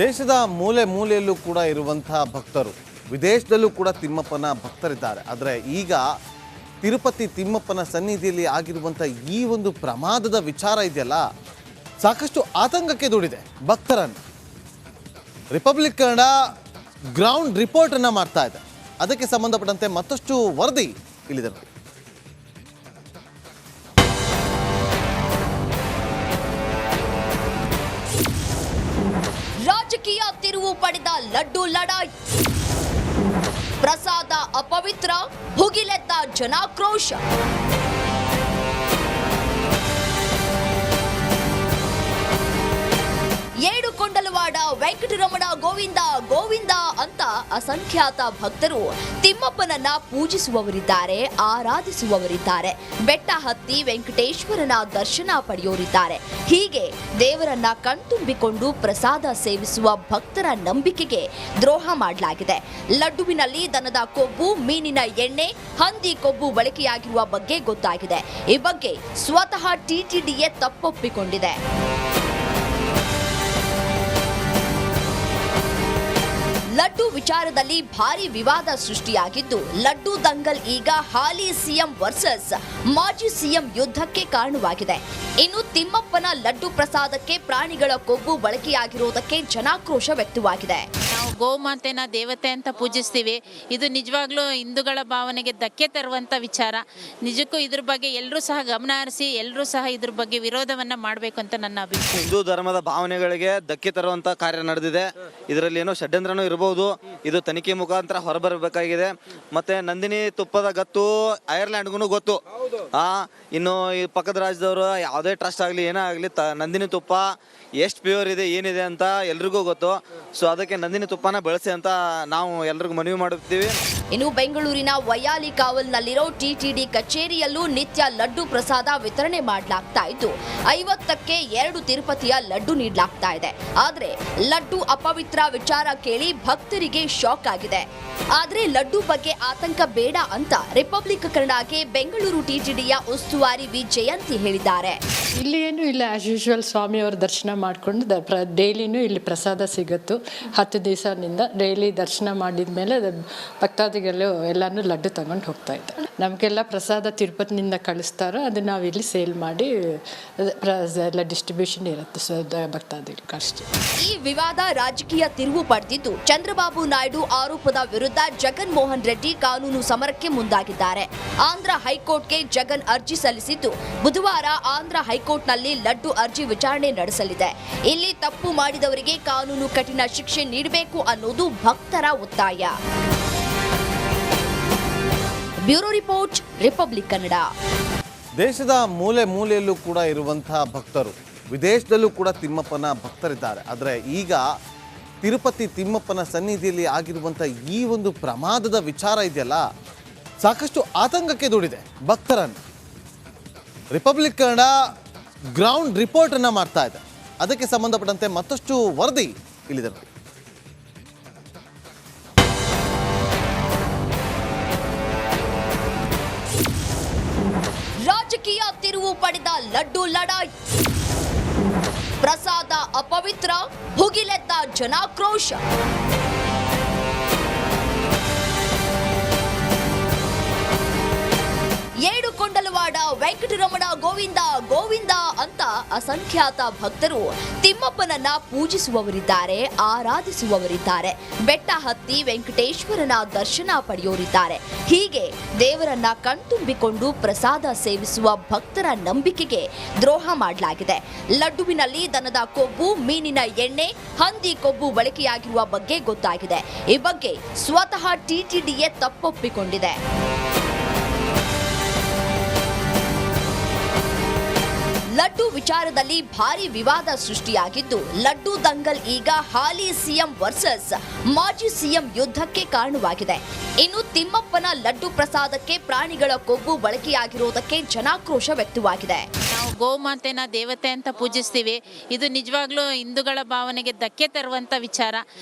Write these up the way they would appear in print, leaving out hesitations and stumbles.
ದೇಶದ ಮೂಲೆ ಮೂಲೆಯಲ್ಲೂ ಕೂಡ ಇರುವಂತಹ ಭಕ್ತರು, ವಿದೇಶದಲ್ಲೂ ಕೂಡ ತಿಮ್ಮಪ್ಪನ ಭಕ್ತರಿದ್ದಾರೆ. ಆದರೆ ಈಗ ತಿರುಪತಿ ತಿಮ್ಮಪ್ಪನ ಸನ್ನಿಧಿಯಲ್ಲಿ ಆಗಿರುವಂಥ ಈ ಒಂದು ಪ್ರಮಾದದ ವಿಚಾರ ಇದೆಯಲ್ಲ, ಸಾಕಷ್ಟು ಆತಂಕಕ್ಕೆ ದೂಡಿದೆ ಭಕ್ತರನ್ನು. ರಿಪಬ್ಲಿಕ್ ಕನ್ನಡ ಗ್ರೌಂಡ್ ರಿಪೋರ್ಟನ್ನು ಮಾಡ್ತಾ ಇದೆ. ಅದಕ್ಕೆ ಸಂಬಂಧಪಟ್ಟಂತೆ ಮತ್ತಷ್ಟು ವರದಿ ಇಲ್ಲಿದೆ ನೋಡಿ. ರಾಜಕೀಯ ತಿರುವು ಪಡೆದ ಲಡ್ಡು ಲಡಾಯಿ, ಪ್ರಸಾದ ಅಪವಿತ್ರ, ಭುಗಿಲೆದ್ದ ಜನಾಕ್ರೋಶ. ಏಡುಕೊಂಡಲವಾಡ ವೆಂಕಟರಮಣ ಗೋವಿಂದ ಗೋವಿಂದ ಅಂತ ಅಸಂಖ್ಯಾತ ಭಕ್ತರು ತಿಮ್ಮಪ್ಪನನ್ನ ಪೂಜಿಸುವವರಿದ್ದಾರೆ, ಆರಾಧಿಸುವವರಿದ್ದಾರೆ. ಬೆಟ್ಟ ಹತ್ತಿ ವೆಂಕಟೇಶ್ವರನ ದರ್ಶನ ಪಡೆಯೋರಿದ್ದಾರೆ. ಹೀಗೆ ದೇವರನ್ನ ಕಣ್ತುಂಬಿಕೊಂಡು ಪ್ರಸಾದ ಸೇವಿಸುವ ಭಕ್ತರ ನಂಬಿಕೆಗೆ ದ್ರೋಹ ಮಾಡಲಾಗಿದೆ. ಲಡ್ಡುವಿನಲ್ಲಿ ದನದ ಕೊಬ್ಬು, ಮೀನಿನ ಎಣ್ಣೆ, ಹಂದಿ ಕೊಬ್ಬು ಬಳಕೆಯಾಗಿರುವ ಬಗ್ಗೆ ಗೊತ್ತಾಗಿದೆ. ಈ ಬಗ್ಗೆ ಸ್ವತಃ ಟಿಟಿಡಿಯೇ ತಪ್ಪೊಪ್ಪಿಕೊಂಡಿದೆ. ಲಡ್ಡು ವಿಚಾರದಲ್ಲಿ ಭಾರಿ ವಿವಾದ ಸೃಷ್ಟಿಯಾಗಿದ್ದು, ಲಡ್ಡು ದಂಗಲ್ ಈಗ ಹಾಲಿ ಸಿಎಂ ವರ್ಸಸ್ ಮಾಜಿ ಸಿಎಂ ಯುದ್ಧಕ್ಕೆ ಕಾರಣವಾಗಿದೆ. ಇನ್ನು ತಿಮ್ಮಪ್ಪನ ಲಡ್ಡು ಪ್ರಸಾದಕ್ಕೆ ಪ್ರಾಣಿಗಳ ಕೊಬ್ಬು ಬಳಕೆಯಾಗಿರುವುದಕ್ಕೆ ಜನಾಕ್ರೋಶ ವ್ಯಕ್ತವಾಗಿದೆ. ನಾವು ಗೋಮಾತೆನ ದೇವತೆ ಅಂತ ಪೂಜಿಸ್ತೀವಿ. ಇದು ನಿಜವಾಗ್ಲೂ ಹಿಂದೂಗಳ ಭಾವನೆಗೆ ಧಕ್ಕೆ ತರುವಂತ ವಿಚಾರ. ನಿಜಕ್ಕೂ ಇದ್ರ ಬಗ್ಗೆ ಎಲ್ಲರೂ ಸಹ ಗಮನ ಹರಿಸಿ ಎಲ್ಲರೂ ಸಹ ಇದ್ರ ಬಗ್ಗೆ ವಿರೋಧವನ್ನ ಮಾಡಬೇಕು ಅಂತ ನನ್ನ ಅಭಿಪ್ರಾಯ. ಹಿಂದೂ ಧರ್ಮದ ಭಾವನೆಗಳಿಗೆ ಧಕ್ಕೆ ತರುವಂತ ಕಾರ್ಯ ನಡೆದಿದೆ. ಇದರಲ್ಲಿ ಏನೋ ಷಡ್ಯಂತ್ರನೂ ಇರಬಹುದು. ಇದು ತನಿಖೆ ಮುಖಾಂತರ ಹೊರಬರಬೇಕಾಗಿದೆ. ಮತ್ತೆ ನಂದಿನಿ ತುಪ್ಪದ ಗತ್ತು ಐರ್ಲ್ಯಾಂಡ್ಗೂ ಗೊತ್ತು. ಇನ್ನು ಈ ಪಕ್ಕದ ರಾಜ್ಯದವರು ಯಾವುದೇ ಟ್ರಸ್ಟ್ ಆಗಲಿ ಏನೇ ಆಗಲಿ ನಂದಿನಿ ತುಪ್ಪ ಎಷ್ಟು ಪ್ಯೂರ್ ಇದೆ ಏನಿದೆ ಅಂತ ಎಲ್ರಿಗೂ ಗೊತ್ತು. ಸೊ ಅದಕ್ಕೆ ನಂದಿನಿ ತುಪ್ಪನ ಬಳಸಿ ಅಂತ ನಾವು ಎಲ್ರಿಗೂ ಮನವಿ ಮಾಡುತ್ತೀವಿ. ಇನ್ನು ಬೆಂಗಳೂರಿನ ವೈಯಾಲಿ ಕಾವಲ್ನಲ್ಲಿರೋ ಟಿಟಿಡಿ ಕಚೇರಿಯಲ್ಲೂ ನಿತ್ಯ ಲಡ್ಡು ಪ್ರಸಾದ ವಿತರಣೆ ಮಾಡಲಾಗ್ತಾ ಇದ್ದು, 50ಕ್ಕೆ 2 ತಿರುಪತಿಯ ಲಡ್ಡು ನೀಡಲಾಗ್ತಾ ಇದೆ. ಆದ್ರೆ ಲಡ್ಡು ಅಪವಿತ್ರ ವಿಚಾರ ಕೇಳಿ ಭಕ್ತರಿಗೆ ಶಾಕ್ ಆಗಿದೆ. ಆದ್ರೆ ಲಡ್ಡು ಬಗ್ಗೆ ಆತಂಕ ಬೇಡ ಅಂತ ರಿಪಬ್ಲಿಕ್ ಕನ್ನಡಗೆ ಬೆಂಗಳೂರು ಟಿಟಿಡಿಯ ಉಸ್ತುವಾರಿ ವಿ ಜಯಂತಿ ಹೇಳಿದ್ದಾರೆ. ಇಲ್ಲಿ ಏನು ಇಲ್ಲ, ಆಸ್ ಯೂಶುವಲ್ ಸ್ವಾಮಿಯವರ ದರ್ಶನ ಮಾಡಿಕೊಂಡು ಡೈಲಿನೂ ಇಲ್ಲಿ ಪ್ರಸಾದ ಸಿಗುತ್ತು. 10 ದಿವಸದಿಂದ ಡೈಲಿ ದರ್ಶನ ಮಾಡಿದ ಮೇಲೆ ಭಕ್ತಾದಿಗಳು ಎಲ್ಲನೂ ಲಡ್ಡು ತಗೊಂಡು ಹೋಗ್ತಾ ಇದ್ದಾರೆ. ನಮಗೆಲ್ಲ ಪ್ರಸಾದ ತಿರುಪತಿನಿಂದ ಕಳಿಸ್ತಾರೋ ಅದನ್ನ ನಾವು ಇಲ್ಲಿ ಸೇಲ್ ಮಾಡಿ ಎಲ್ಲ ಡಿಸ್ಟ್ರಿಬ್ಯೂಷನ್ ಇರುತ್ತೆ ಭಕ್ತಾದಿಗಳು ಅಷ್ಟೇ. ಈ ವಿವಾದ ರಾಜಕೀಯ ತಿರುವು ಪಡೆದಿದ್ದು, ಚಂದ್ರಬಾಬು ನಾಯ್ಡು ಆರೋಪದ ವಿರುದ್ಧ ಜಗನ್ ಮೋಹನ್ ರೆಡ್ಡಿ ಕಾನೂನು ಸಮರಕ್ಕೆ ಮುಂದಾಗಿದ್ದಾರೆ. ಆಂಧ್ರ ಹೈಕೋರ್ಟ್ಗೆ ಜಗನ್ ಅರ್ಜಿ ಸಲ್ಲಿಸಿದ್ದು, ಬುಧವಾರ ಆಂಧ್ರ ಹೈಕೋರ್ಟ್ನಲ್ಲಿ ಲಡ್ಡು ಅರ್ಜಿ ವಿಚಾರಣೆ ನಡೆಸಲಿದೆ. ಇಲ್ಲಿ ತಪ್ಪು ಮಾಡಿದವರಿಗೆ ಕಾನೂನು ಕಠಿಣ ಶಿಕ್ಷೆ ನೀಡಬೇಕು ಅನ್ನೋದು ಭಕ್ತರ ಒತ್ತಾಯ. Bureau report, republic Kannada. ದೇಶದ ಮೂಲೆ ಮೂಲೆಯಲ್ಲೂ ಕೂಡ ಇರುವಂತಹ ಭಕ್ತರು, ವಿದೇಶದಲ್ಲೂ ಕೂಡ ತಿಮ್ಮಪ್ಪನ ಭಕ್ತರಿದ್ದಾರೆ. ಆದರೆ ಈಗ ತಿರುಪತಿ ತಿಮ್ಮಪ್ಪನ ಸನ್ನಿಧಿಯಲ್ಲಿ ಆಗಿರುವಂಥ ಈ ಒಂದು ಪ್ರಮಾದದ ವಿಚಾರ ಇದೆಯಲ್ಲ, ಸಾಕಷ್ಟು ಆತಂಕಕ್ಕೆ ದೂಡಿದೆ ಭಕ್ತರನ್ನು. ರಿಪಬ್ಲಿಕ್ ಕನ್ನಡ ಗ್ರೌಂಡ್ ರಿಪೋರ್ಟನ್ನು ಮಾಡ್ತಾ ಇದೆ. ಅದಕ್ಕೆ ಸಂಬಂಧಪಟ್ಟಂತೆ ಮತ್ತಷ್ಟು ವರದಿ ಇಲ್ಲಿದೆ ನೋಡಿ. ರಾಜಕೀಯ ತಿರುವು ಪಡೆದ ಲಡ್ಡು ಲಡಾಯಿ, ಪ್ರಸಾದ ಅಪವಿತ್ರ, ಭುಗಿಲೆದ್ದ ಜನಾಕ್ರೋಶ. ಏಡುಕೊಂಡಲವಾಡ ವೆಂಕಟರಮಣ ಗೋವಿಂದ ಗೋವಿಂದ ಅಂತ ಅಸಂಖ್ಯಾತ ಭಕ್ತರು ತಿಮ್ಮಪ್ಪನನ್ನ ಪೂಜಿಸುವವರಿದ್ದಾರೆ, ಆರಾಧಿಸುವವರಿದ್ದಾರೆ. ಬೆಟ್ಟ ಹತ್ತಿ ವೆಂಕಟೇಶ್ವರನ ದರ್ಶನ ಪಡೆಯೋರಿದ್ದಾರೆ. ಹೀಗೆ ದೇವರನ್ನ ಕಣ್ತುಂಬಿಕೊಂಡು ಪ್ರಸಾದ ಸೇವಿಸುವ ಭಕ್ತರ ನಂಬಿಕೆಗೆ ದ್ರೋಹ ಮಾಡಲಾಗಿದೆ. ಲಡ್ಡುವಿನಲ್ಲಿ ದನದ ಕೊಬ್ಬು, ಮೀನಿನ ಎಣ್ಣೆ, ಹಂದಿ ಕೊಬ್ಬು ಬಳಕೆಯಾಗಿರುವ ಬಗ್ಗೆ ಗೊತ್ತಾಗಿದೆ. ಈ ಬಗ್ಗೆ ಸ್ವತಃ ಟಿಟಿಡಿಯೇ ತಪ್ಪೊಪ್ಪಿಕೊಂಡಿದೆ. ಲಡ್ಡು ವಿಚಾರದಲ್ಲಿ ಭಾರಿ ವಿವಾದ ಸೃಷ್ಟಿಯಾಗಿದ್ದು, ಲಡ್ಡು ದಂಗಲ್ ಈಗ ಹಾಲಿ ಸಿಎಂ ವರ್ಸಸ್ ಮಾಜಿ ಸಿಎಂ ಯುದ್ಧಕ್ಕೆ ಕಾರಣವಾಗಿದೆ. ಇನ್ನು ತಿಮ್ಮಪ್ಪನ ಲಡ್ಡು ಪ್ರಸಾದಕ್ಕೆ ಪ್ರಾಣಿಗಳ ಕೊಬ್ಬು ಬಳಕೆಯಾಗಿರುವುದಕ್ಕೆ ಜನಾಕ್ರೋಶ ವ್ಯಕ್ತವಾಗಿದೆ. ನಾವು ಗೋಮಾತೆನ ದೇವತೆ ಅಂತ ಪೂಜಿಸ್ತೀವಿ. ಇದು ನಿಜವಾಗ್ಲೂ ಹಿಂದೂಗಳ ಭಾವನೆಗೆ ಧಕ್ಕೆ ತರುವಂತ ವಿಚಾರ.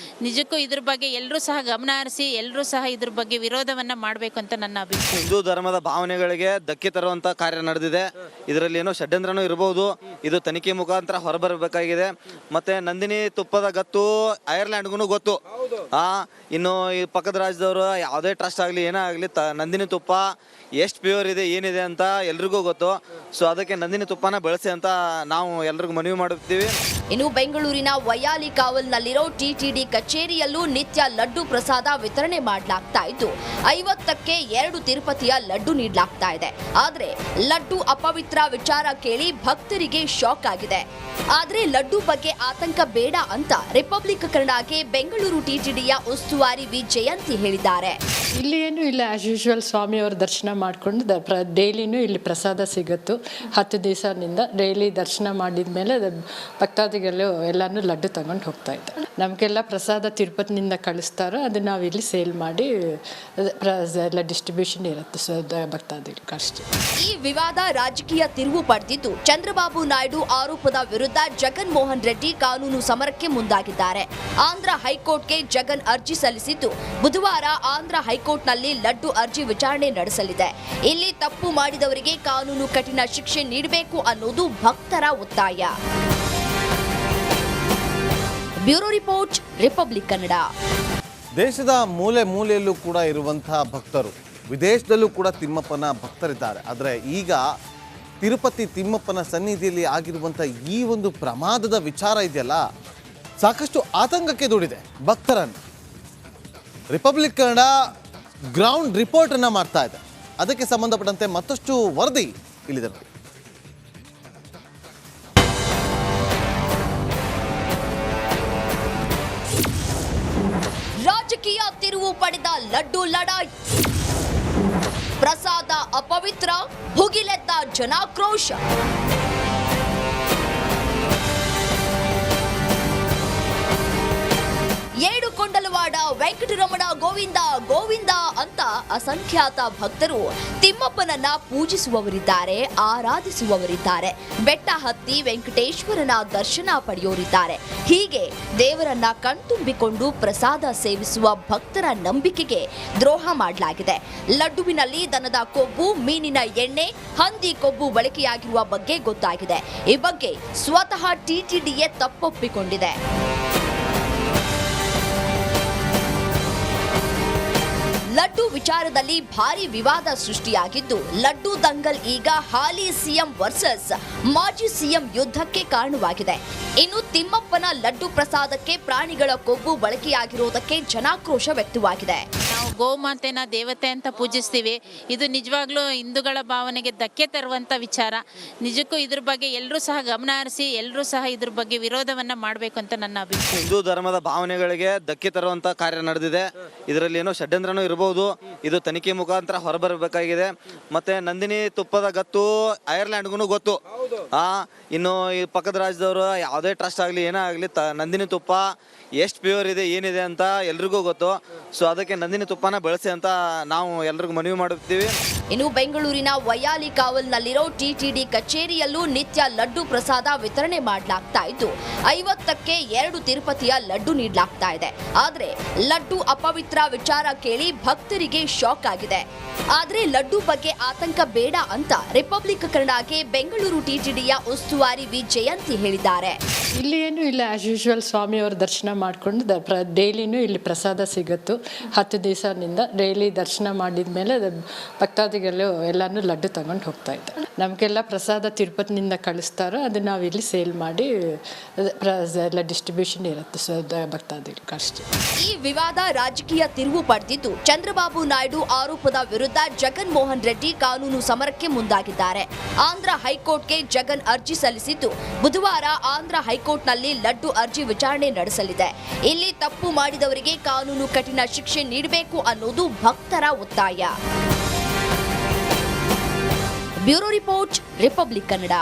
ನಿಜಕ್ಕೂ ಇದ್ರ ಬಗ್ಗೆ ಎಲ್ಲರೂ ಸಹ ಗಮನ ಹರಿಸಿ ಎಲ್ಲರೂ ಸಹ ಇದ್ರ ಬಗ್ಗೆ ವಿರೋಧವನ್ನ ಮಾಡಬೇಕು ಅಂತ ನನ್ನ ಅಭಿಪ್ರಾಯ. ಹಿಂದೂ ಧರ್ಮದ ಭಾವನೆಗಳಿಗೆ ಧಕ್ಕೆ ತರುವಂತ ಕಾರ್ಯ ನಡೆದಿದೆ. ಇದರಲ್ಲಿ ಏನೋ ಷಡ್ಯಂತ್ರನೂ ಇರಬಹುದು. ಇರಬಹುದು, ಇದು ತನಿಖೆ ಮುಖಾಂತರ ಹೊರಬರಬೇಕಾಗಿದೆ. ಮತ್ತೆ ನಂದಿನಿ ತುಪ್ಪದ ಗತ್ತು ಐರ್ಲ್ಯಾಂಡ್ಗೂ ಗೊತ್ತು. ಇನ್ನು ಈ ಪಕ್ಕದ ರಾಜ್ಯದವರು ಯಾವುದೇ ಟ್ರಸ್ಟ್ ಆಗಲಿ ಏನೇ ಆಗಲಿ ನಂದಿನಿ ತುಪ್ಪ ಎಷ್ಟು ಪ್ಯೂರ್ ಇದೆ ಏನಿದೆ ಅಂತ ಎಲ್ರಿಗೂ ಗೊತ್ತು. ಸೊ ಅದಕ್ಕೆ ನಂದಿನಿ ತುಪ್ಪನ ಬಳಸಿ ಅಂತ ನಾವು ಎಲ್ರಿಗೂ ಮನವಿ ಮಾಡುತ್ತೀವಿ. ಇನ್ನು ಬೆಂಗಳೂರಿನ ವೈಯಾಲಿ ಕಾವಲ್ನಲ್ಲಿರೋ ಟಿಟಿಡಿ ಕಚೇರಿಯಲ್ಲೂ ನಿತ್ಯ ಲಡ್ಡು ಪ್ರಸಾದ ವಿತರಣೆ ಮಾಡಲಾಗ್ತಾ ಇದ್ದು 50ಕ್ಕೆ 2 ತಿರುಪತಿಯ ಲಡ್ಡು ನೀಡಲಾಗ್ತಾ ಇದೆ. ಆದ್ರೆ ಲಡ್ಡು ಅಪವಿತ್ರ ವಿಚಾರ ಕೇಳಿ ಭಕ್ತರಿಗೆ ಶಾಕ್ ಆಗಿದೆ. ಆದ್ರೆ ಲಡ್ಡು ಬಗ್ಗೆ ಆತಂಕ ಬೇಡ ಅಂತ ರಿಪಬ್ಲಿಕ್ ಕನ್ನಡಗೆ ಬೆಂಗಳೂರು ಟಿಟಿಡಿಯ ಉಸ್ತುವಾರಿ ವಿ ಜಯಂತಿ ಹೇಳಿದ್ದಾರೆ. ಇಲ್ಲಿ ಏನು ಇಲ್ಲ, ಆಸ್ ಯೂಶುವಲ್ ಸ್ವಾಮಿಯವ್ರ ದರ್ಶನ ಮಾಡಿಕೊಂಡು ಡೈಲಿನೂ ಇಲ್ಲಿ ಪ್ರಸಾದ ಸಿಗುತ್ತು. 10 ದಿವಸದಿಂದ ಡೈಲಿ ದರ್ಶನ ಮಾಡಿದ ಮೇಲೆ ಭಕ್ತಾದಿಗಳು ಎಲ್ಲನೂ ಲಡ್ಡು ತಗೊಂಡು ಹೋಗ್ತಾ ಇದ್ದಾರೆ. ನಮಗೆಲ್ಲ ಪ್ರಸಾದ ತಿರುಪತಿನಿಂದ ಕಳಿಸ್ತಾರೋ ಅದು ನಾವು ಇಲ್ಲಿ ಸೇಲ್ ಮಾಡಿ ಎಲ್ಲ ಡಿಸ್ಟ್ರಿಬ್ಯೂಷನ್ ಇರುತ್ತೆ ಭಕ್ತಾದಿಗಳಿಗೆ ಅಷ್ಟೇ. ಈ ವಿವಾದ ರಾಜಕೀಯ ತಿರುವು ಪಡೆದಿದ್ದು ಚಂದ್ರಬಾಬು ನಾಯ್ಡು ಆರೋಪದ ವಿರುದ್ಧ ಜಗನ್ ಮೋಹನ್ ರೆಡ್ಡಿ ಕಾನೂನು ಸಮರಕ್ಕೆ ಮುಂದಾಗಿದ್ದಾರೆ. ಆಂಧ್ರ ಹೈಕೋರ್ಟ್ಗೆ ಜಗನ್ ಅರ್ಜಿ ಸಲ್ಲಿಸಿದ್ದು ಬುಧವಾರ ಆಂಧ್ರ ಹೈಕೋರ್ಟ್ನಲ್ಲಿ ಲಡ್ಡು ಅರ್ಜಿ ವಿಚಾರಣೆ ನಡೆಸಲಿದೆ. ಇಲ್ಲಿ ತಪ್ಪು ಮಾಡಿದವರಿಗೆ ಕಾನೂನು ಕಠಿಣ ಶಿಕ್ಷೆ ನೀಡಬೇಕು ಅನ್ನೋದು ಭಕ್ತರ ಒತ್ತಾಯ. Bureau report, republic Kannada. ದೇಶದ ಮೂಲೆ ಮೂಲೆಯಲ್ಲೂ ಕೂಡ ಇರುವಂತಹ ಭಕ್ತರು, ವಿದೇಶದಲ್ಲೂ ಕೂಡ ತಿಮ್ಮಪ್ಪನ ಭಕ್ತರಿದ್ದಾರೆ. ಆದರೆ ಈಗ ತಿರುಪತಿ ತಿಮ್ಮಪ್ಪನ ಸನ್ನಿಧಿಯಲ್ಲಿ ಆಗಿರುವಂಥ ಈ ಒಂದು ಪ್ರಮಾದದ ವಿಚಾರ ಇದೆಯಲ್ಲ, ಸಾಕಷ್ಟು ಆತಂಕಕ್ಕೆ ದೂಡಿದೆ ಭಕ್ತರನ್ನು. ರಿಪಬ್ಲಿಕ್ ಕನ್ನಡ ಗ್ರೌಂಡ್ ರಿಪೋರ್ಟನ್ನು ಮಾಡ್ತಾ ಇದೆ. ಅದಕ್ಕೆ ಸಂಬಂಧಪಟ್ಟಂತೆ ಮತ್ತಷ್ಟು ವರದಿ ಇಲ್ಲಿದೆ. ರಾಜಕೀಯ ತಿರುವು ಪಡೆದ ಲಡ್ಡು ಲಡಾಯಿ, ಪ್ರಸಾದ ಅಪವಿತ್ರ, ಭುಗಿಲೆದ್ದ ಜನಾಕ್ರೋಶ. ಏಡುಕೊಂಡಲವಾಡ ವೆಂಕಟರಮಣ ಗೋವಿಂದ ಗೋವಿಂದ ಅಂತ ಅಸಂಖ್ಯಾತ ಭಕ್ತರು ತಿಮ್ಮಪ್ಪನನ್ನ ಪೂಜಿಸುವವರಿದ್ದಾರೆ, ಆರಾಧಿಸುವವರಿದ್ದಾರೆ. ಬೆಟ್ಟ ಹತ್ತಿ ವೆಂಕಟೇಶ್ವರನ ದರ್ಶನ ಪಡೆಯೋರಿದ್ದಾರೆ. ಹೀಗೆ ದೇವರನ್ನ ಕಣ್ತುಂಬಿಕೊಂಡು ಪ್ರಸಾದ ಸೇವಿಸುವ ಭಕ್ತರ ನಂಬಿಕೆಗೆ ದ್ರೋಹ ಮಾಡಲಾಗಿದೆ. ಲಡ್ಡುವಿನಲ್ಲಿ ದನದ ಕೊಬ್ಬು, ಮೀನಿನ ಎಣ್ಣೆ, ಹಂದಿ ಕೊಬ್ಬು ಬಳಕೆಯಾಗಿರುವ ಬಗ್ಗೆ ಗೊತ್ತಾಗಿದೆ. ಈ ಬಗ್ಗೆ ಸ್ವತಃ ಟಿಟಿಡಿಯೇ ತಪ್ಪೊಪ್ಪಿಕೊಂಡಿದೆ. ಲಡ್ಡು ವಿಚಾರದಲ್ಲಿ ಭಾರಿ ವಿವಾದ ಸೃಷ್ಟಿಯಾಗಿದ್ದು ಲಡ್ಡು ದಂಗಲ್ ಈಗ ಹಾಲಿ ಸಿಎಂ ವರ್ಸಸ್ ಮಾಜಿ ಸಿಎಂ ಯುದ್ಧಕ್ಕೆ ಕಾರಣವಾಗಿದೆ. ಇನ್ನು ತಿಮ್ಮಪ್ಪನ ಲಡ್ಡು ಪ್ರಸಾದಕ್ಕೆ ಪ್ರಾಣಿಗಳ ಕೊಬ್ಬು ಬಳಕೆಯಾಗಿರುವುದಕ್ಕೆ ಜನಾಕ್ರೋಶ ವ್ಯಕ್ತವಾಗಿದೆ. ನಾವು ಗೋಮಾತೆನ ದೇವತೆ ಅಂತ ಪೂಜಿಸ್ತೀವಿ. ಇದು ನಿಜವಾಗ್ಲೂ ಹಿಂದೂಗಳ ಭಾವನೆಗೆ ಧಕ್ಕೆ ತರುವಂಥ ವಿಚಾರ. ನಿಜಕ್ಕೂ ಇದ್ರ ಬಗ್ಗೆ ಎಲ್ಲರೂ ಸಹ ಗಮನ ಹರಿಸಿ ಎಲ್ಲರೂ ಸಹ ಇದ್ರ ಬಗ್ಗೆ ವಿರೋಧವನ್ನ ಮಾಡಬೇಕು ಅಂತ ನನ್ನ ಅಭಿಪ್ರಾಯ. ಹಿಂದೂ ಧರ್ಮದ ಭಾವನೆಗಳಿಗೆ ಧಕ್ಕೆ ತರುವಂತ ಕಾರ್ಯ ನಡೆದಿದೆ. ಇದರಲ್ಲಿ ಏನೋ ಷಡ್ಯಂತ್ರನೂ ಇರಬಹುದು, ಇದು ತನಿಖೆ ಮುಖಾಂತರ ಹೊರಬರಬೇಕಾಗಿದೆ. ಮತ್ತೆ ನಂದಿನಿ ತುಪ್ಪದ ಗತ್ತು ಐರ್ಲ್ಯಾಂಡ್ಗೂ ಗೊತ್ತು. ಇನ್ನು ಈ ಪಕ್ಕದ ರಾಜ್ಯದವರು ಯಾವುದೇ ಟ್ರಸ್ಟ್ ಆಗಲಿ ಏನೇ ಆಗಲಿ ನಂದಿನಿ ತುಪ್ಪ ಎಷ್ಟು ಪ್ಯೂರ್ ಇದೆ ಏನಿದೆ ಅಂತ ಎಲ್ರಿಗೂ ಗೊತ್ತು. ಸೊ ಅದಕ್ಕೆ ನಂದಿನಿ ತುಪ್ಪನ ಬಳಸಿ ಅಂತ ನಾವು ಎಲ್ರಿಗೂ ಮನವಿ ಮಾಡುತ್ತೀವಿ. ಇನ್ನು ಬೆಂಗಳೂರಿನ ವೈಯಾಲಿ ಕಾವಲ್ನಲ್ಲಿರೋ ಟಿಟಿಡಿ ಕಚೇರಿಯಲ್ಲೂ ನಿತ್ಯ ಲಡ್ಡು ಪ್ರಸಾದ ವಿತರಣೆ ಮಾಡಲಾಗ್ತಾ ಇದ್ದು 50ಕ್ಕೆ 2 ತಿರುಪತಿಯ ಲಡ್ಡು ನೀಡಲಾಗ್ತಾ ಇದೆ. ಆದ್ರೆ ಲಡ್ಡು ಅಪವಿತ್ರ ವಿಚಾರ ಕೇಳಿ ಭಕ್ತರಿಗೆ ಶಾಕ್ ಆಗಿದೆ. ಆದ್ರೆ ಲಡ್ಡು ಬಗ್ಗೆ ಆತಂಕ ಬೇಡ ಅಂತ ರಿಪಬ್ಲಿಕ್ ಕನ್ನಡಗೆ ಬೆಂಗಳೂರು ಟಿಟಿಡಿಯ ಉಸ್ತುವಾರಿ ವಿ ಜಯಂತಿ ಹೇಳಿದ್ದಾರೆ. ಇಲ್ಲಿ ಏನು ಇಲ್ಲ, ಆಸ್ ಯೂಶುವಲ್ ಸ್ವಾಮಿಯವ್ರ ದರ್ಶನ ಮಾಡಿಕೊಂಡು ಡೈಲಿನೂ ಇಲ್ಲಿ ಪ್ರಸಾದ ಸಿಗುತ್ತು. 10 ದಿವಸದಿಂದ ಡೈಲಿ ದರ್ಶನ ಮಾಡಿದ ಮೇಲೆ ಭಕ್ತಾದಿಗಳು ಎಲ್ಲನೂ ಲಡ್ಡು ತಗೊಂಡು ಹೋಗ್ತಾ ಇದ್ದಾರೆ. ನಮಗೆಲ್ಲ ಪ್ರಸಾದ ತಿರುಪತಿನಿಂದ ಕಳಿಸ್ತಾರೋ ಅದು ನಾವು ಇಲ್ಲಿ ಸೇಲ್ ಮಾಡಿ ಎಲ್ಲ ಡಿಸ್ಟ್ರಿಬ್ಯೂಷನ್ ಇರುತ್ತೆ ಭಕ್ತಾದಿಗಳಿಗೆ ಅಷ್ಟೇ. ಈ ವಿವಾದ ರಾಜಕೀಯ ತಿರುವು ಪಡೆದಿದ್ದು ಚಂದ್ರಬಾಬು ನಾಯ್ಡು ಆರೋಪದ ವಿರುದ್ಧ ಜಗನ್ ಮೋಹನ್ ರೆಡ್ಡಿ ಕಾನೂನು ಸಮರಕ್ಕೆ ಮುಂದಾಗಿದ್ದಾರೆ. ಆಂಧ್ರ ಹೈಕೋರ್ಟ್ಗೆ ಜಗನ್ ಅರ್ಜಿ ಸಲ್ಲಿಸಿದ್ದು ಬುಧವಾರ ಆಂಧ್ರ ಹೈಕೋರ್ಟ್ನಲ್ಲಿ ಲಡ್ಡು ಅರ್ಜಿ ವಿಚಾರಣೆ ನಡೆಸಲಿದೆ. ಇಲ್ಲಿ ತಪ್ಪು ಮಾಡಿದವರಿಗೆ ಕಾನೂನು ಕಠಿಣ ಶಿಕ್ಷೆ ನೀಡಬೇಕು ಅನ್ನೋದು ಭಕ್ತರ ಒತ್ತಾಯ. Bureau report, republic Kannada.